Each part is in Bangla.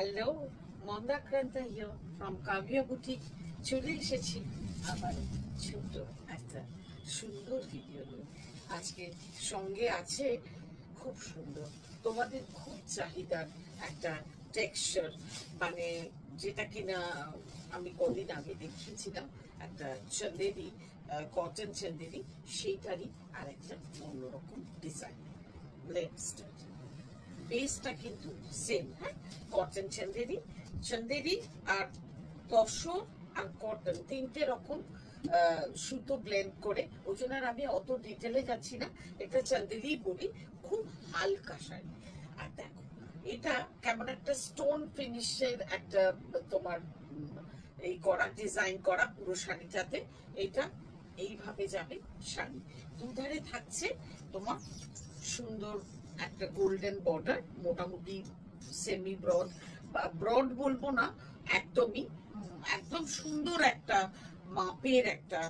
Hello, Mandakranta here from Kabya boutique. চলে এসেছি আবার ছোট একটা সুন্দর ভিডিও নিয়ে। আজকে সঙ্গে আছে খুব সুন্দর, তোমাদের খুব চাহিদার একটা টেক্সচার, মানে যেটা কিনা আমি কদিন আগে দেখিয়েছিলাম, একটা চন্দেরি, কটন চন্দেরি, সেইটারই আর একটা অন্যরকম ডিজাইন। Let's start. বেসটা কিন্তু সেম, হ্যাঁ, কটন চন্দেরি, চন্দেরি আর তসর আর কটন তিনটে রকম সুতো ব্লেন্ড করে, ওই জন্য আর আমি অত ডিটেলে যাচ্ছি না, এটা চন্দেরি বলি। খুব হালকা শাড়ি। আর দেখো এটা কেমন একটা স্টোন ফিনিশের একটা তোমার এই করা ডিজাইন করা পুরো শাড়িটাতে। এটা এইভাবে যাবে শাড়ি, দুধারে থাকছে তোমার সুন্দর একটা গোল্ডেন বর্ডার, মোটামুটি সেমি ব্রড বা ব্রড বলবো না, একদমই একদম সুন্দর একটা মাপের একটা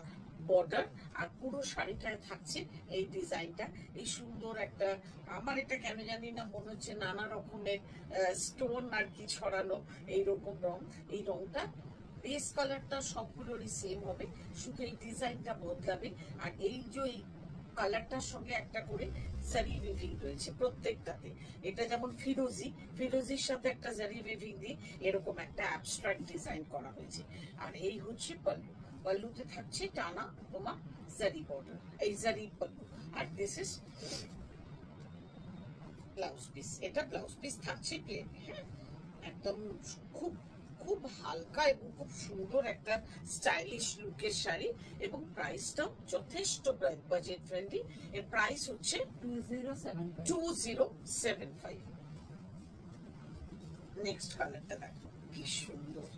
বর্ডার। আর পুরো শাড়িটায় থাকছে এই ডিজাইনটা, এই সুন্দর একটা, আমার এটা কেন জানি না মনে হচ্ছে নানা রকমের স্টোন আর কি ছড়ানো এইরকম রং। এই রংটা বেস কালারটা সবগুলোরই সেম হবে, শুধু এই ডিজাইনটা বদলাবে। আর এই যে কালারটার সঙ্গে একটা করে জারি উইভিং রয়েছে প্রত্যেকটাতে। এটা যেমন ফিরোজি, ফিরোজির সাথে একটা জারি উইভিং দিয়ে এরকম একটা অ্যাবস্ট্রাক্ট ডিজাইন করা হয়েছে। আর এই হচ্ছে পল্লু, পল্লুতে থাকছে টানা তোমার জারি বর্ডার, এই জারি পল্লু। আর দিস ইজ ব্লাউজ পিস, এটা ব্লাউজ পিস থাকছে প্লেন, হ্যাঁ, একদম খুব খুব হালকা এবং খুব সুন্দর একটা স্টাইলিশ লুকের শাড়ি। এবং প্রাইসটাও যথেষ্ট বাজেট ফ্রেন্ডলি। এর প্রাইস হচ্ছে 2075। নেক্সট কালারটা দেখো কি সুন্দর,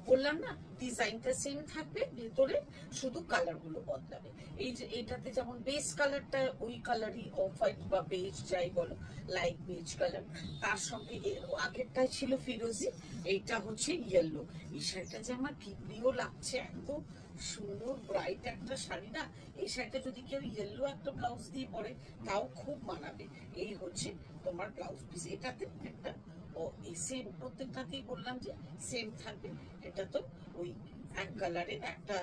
বললাম না ডিজাইনটা সেম থাকবে, ভেতরে শুধু কালার গুলো বদলাবে। এই যে এটাতে যেমন বেস কালারটা ওই কালারই, অফ হোয়াইট বা বেজ যাই বলো, লাইট বেজ কালার। তার সঙ্গে আগেরটাই ছিল ফিরোজি, এইটা হচ্ছে ইয়েলো। এই শাড়িটা যে আমার কি প্রিয় লাগছে, এত সুন্দর ব্রাইট একটা শাড়ি না। এই শাড়িটা যদি কেউ ইয়েলো একটা ব্লাউজ দিয়ে পরে তাও খুব মানাবে। এই হচ্ছে তোমার ব্লাউজ পিস, এটাতে একটা ও এই সেম প্রত্যেকটাতেই বললাম যে সেম থাকবে। এটা তো ওই এক কালারের একটা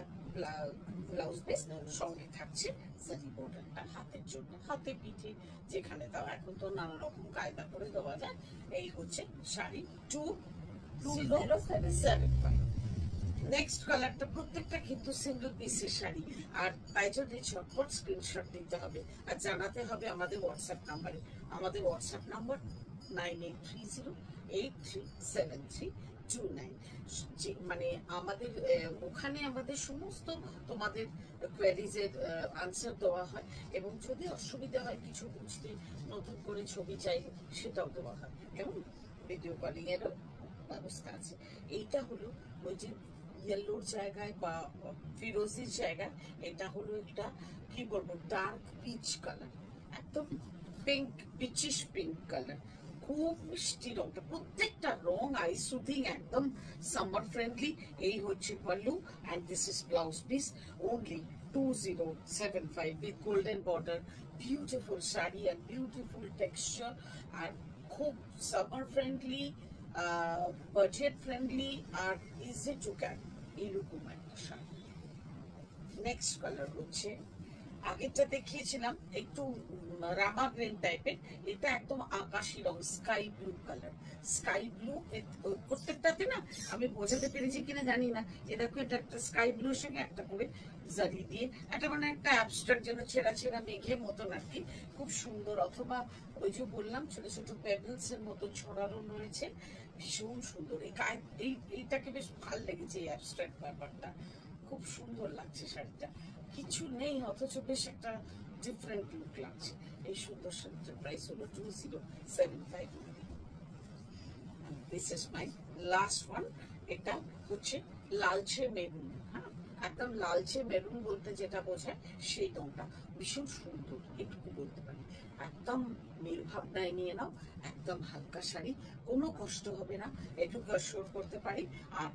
ব্লাউজ পিস, সঙ্গে থাকছে জারি বর্ডারটা হাতের জন্য, হাতে পিঠে যেখানে দাও, এখন তো নানা রকম কায়দা করে দেওয়া যায়। এই হচ্ছে শাড়ি 2075। নেক্সট কালারটা প্রত্যেকটা কিন্তু সিঙ্গেল পিসের শাড়ি, আর তাই জন্য ঝটপট স্ক্রিনশট নিতে হবে আর জানাতে হবে আমাদের হোয়াটসঅ্যাপ নাম্বারে। আমাদের হোয়াটসঅ্যাপ নাম্বার 9830837329। মানে আমাদের ওখানে আমাদের সমস্ত তোমাদের কোয়ারিজের আনসার দেওয়া হয়, এবং যদি অসুবিধা হয় কিছু বুঝতে, নতুন করে ছবি চাই, সেটাও দেওয়া হয়, এবং ভিডিও কলিং এরও ব্যবস্থা আছে। এইটা হলো ওই যে ইয়েলোর জায়গায় বা ফিরোজির জায়গায় এটা হলো একটা কি বলবো ডার্ক পিচ কালার, একদম পিঙ্ক, পিচিশ পিঙ্ক কালার। খুব মিষ্টি রংটা, প্রত্যেকটা রং আই সুদিং, একদম সামার ফ্রেন্ডলি। এই হচ্ছে pallu and this is blouse piece. Only 2075 with golden border, beautiful sari and beautiful texture, আর খুব সামার ফ্রেন্ডলি, বাজেট ফ্রেন্ডলি, আর ইজি টু ক্যারি, এইরকম একটা শাড়ি। নেক্সট কালার হচ্ছে, আগেরটা দেখিয়েছিলাম একটু রামা গ্রিন টাইপের, এটা একদম আকাশি রং, sky blue colour. Sky blue প্রত্যেকটাতে না, আমি বোঝাতে পেরেছি কিনা জানি না, এ দেখো এটা একটা স্কাই ব্লুর সঙ্গে একটা করে জারি দিয়ে একটা, মানে একটা অ্যাবস্ট্রাক্ট যেন ছেঁড়া ছেঁড়া মেঘের মতন আর কি, খুব সুন্দর। অথবা ওই যে বললাম ছোট ছোট পেবলস এর মতো ছড়ানো রয়েছে, ভীষণ সুন্দর। এই এইটাকে বেশ ভালো লেগেছে, এই অ্যাবস্ট্রাক্ট ব্যাপারটা খুব সুন্দর লাগছে শাড়িটা। কিছু নেই অথচ বেশ একটা ডিফারেন্ট লুক লাগছে। এই সুন্দর শাড়িটার প্রাইস হলো 2075। This is my last one. এটা হচ্ছে লালচে মেরুন, হ্যাঁ, একদম লালচে মেরুন বলতে যেটা বোঝায় সেই রংটা, ভীষণ সুন্দর, এটুকু বলতে পারি। একদম মেল ভাবনায় নিয়ে নাও, একদম হালকা শাড়ি, কোনো কষ্ট হবে না, এটুকু অ্যাসিওর করতে পারি। আর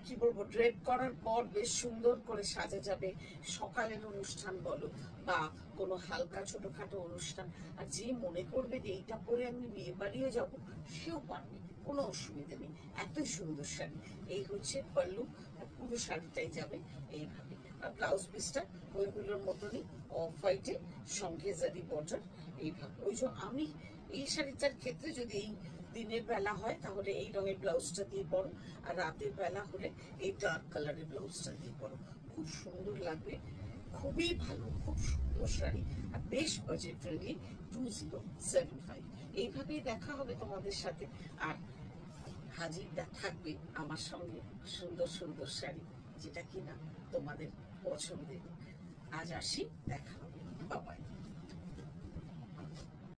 কি বলবো, ড্রেপ করার পর বেশ সুন্দর করে সাজা যাবে, সকালের অনুষ্ঠান বলো বা কোনো হালকা ছোটখাটো অনুষ্ঠান। আর যে মনে করবে যে এইটা পরে আমি বিয়ে বাড়িও যাবো, সেও পারবে। কোনো অসুবিধা নেই, এতই সুন্দর শাড়ি। এই হচ্ছে পাল্লু, পুরো শাড়িটাই যাবে এইভাবে। আর ব্লাউজ পিসটা ওইগুলোর মতনই অফ হোয়াইটে, সঙ্গে জারি বর্ডার এইভাবে। ওই যে আমি এই শাড়িটার ক্ষেত্রে যদি এই দিনের বেলা হয় তাহলে এই রঙের ব্লাউজটা দিয়ে পরো, আর রাতের বেলা হলে এই ডার্ক কালারের ব্লাউজটা দিয়ে পরো, খুব সুন্দর লাগবে। খুবই ভালো, খুব সুন্দর শাড়ি, আর বেশ বাজেট ফ্রেন্ডলি। 2075। এইভাবেই দেখা হবে তোমাদের সাথে, আর হাজির থাকবে আমার সঙ্গে সুন্দর সুন্দর শাড়ি, যেটা কিনা তোমাদের পছন্দের। আজ আসি, দেখা হবে, বাবাই।